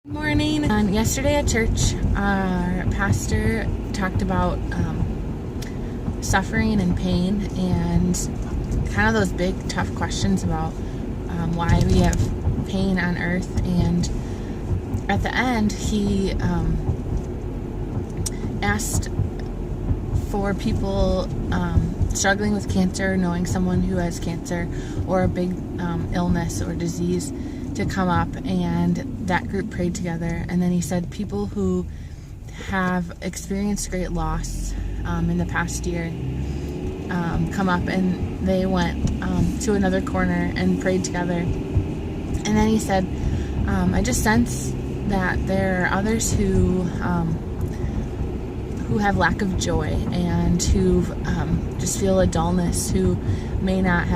Morning. And yesterday at church, our pastor talked about suffering and pain and kind of those big, tough questions about why we have pain on earth. And at the end, he asked for people struggling with cancer, knowing someone who has cancer or a big illness or disease, to come up, and that group prayed together. And then he said people who have experienced great loss in the past year come up, and they went to another corner and prayed together. And then he said, I just sense that there are others who have lack of joy and who just feel a dullness, who may not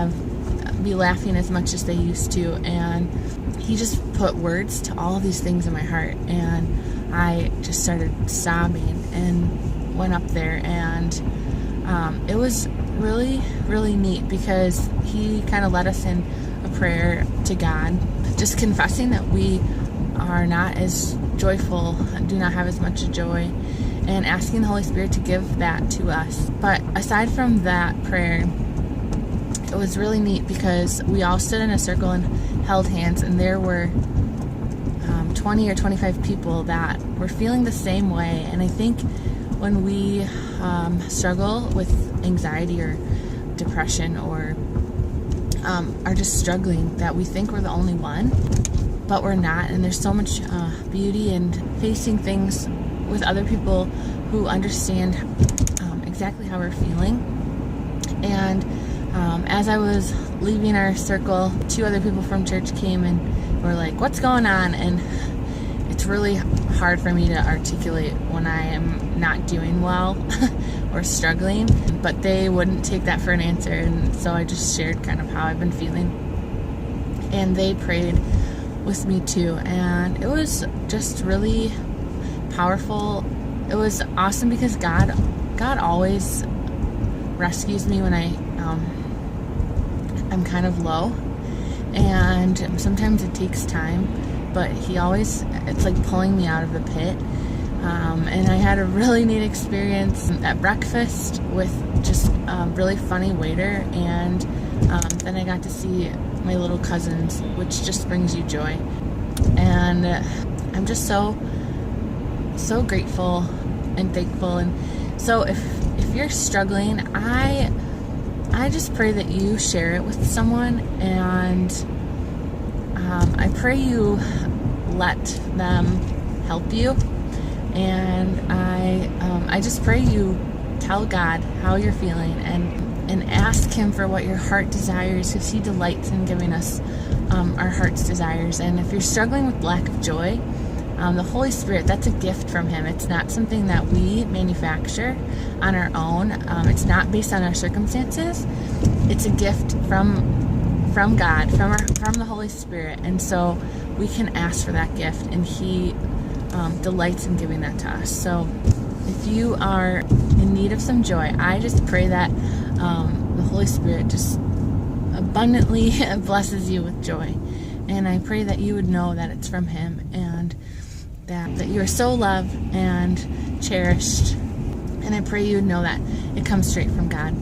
be laughing as much as they used to. And he just put words to all of these things in my heart, and I just started sobbing and went up there. And it was really, really neat because he kind of led us in a prayer to God, just confessing that we are not as joyful, do not have as much joy, and asking the Holy Spirit to give that to us. But aside from that prayer, it was really neat because we all stood in a circle and held hands, and there were 20 or 25 people that were feeling the same way. And I think when we struggle with anxiety or depression or are just struggling, that we think we're the only one, but we're not. And there's so much beauty in facing things with other people who understand exactly how we're feeling. And as I was leaving our circle, two other people from church came and were like, "What's going on?" And it's really hard for me to articulate when I am not doing well or struggling, but they wouldn't take that for an answer. And so I just shared kind of how I've been feeling, and they prayed with me too. And it was just really powerful. It was awesome because God always rescues me when I'm kind of low, and sometimes it takes time, but it's like pulling me out of the pit. And I had a really neat experience at breakfast with just a really funny waiter, and then I got to see my little cousins, which just brings you joy. And I'm just so grateful and thankful. And so if you're struggling, I just pray that you share it with someone, and I pray you let them help you. And I just pray you tell God how you're feeling and ask Him for what your heart desires, because He delights in giving us our heart's desires. And if you're struggling with lack of joy, the Holy Spirit, that's a gift from Him. It's not something that we manufacture on our own. It's not based on our circumstances. It's a gift from God, from the Holy Spirit. And so we can ask for that gift, and He delights in giving that to us. So if you are in need of some joy, I just pray that the Holy Spirit just abundantly blesses you with joy. And I pray that you would know that it's from Him, and that you are so loved and cherished. And I pray you would know that it comes straight from God.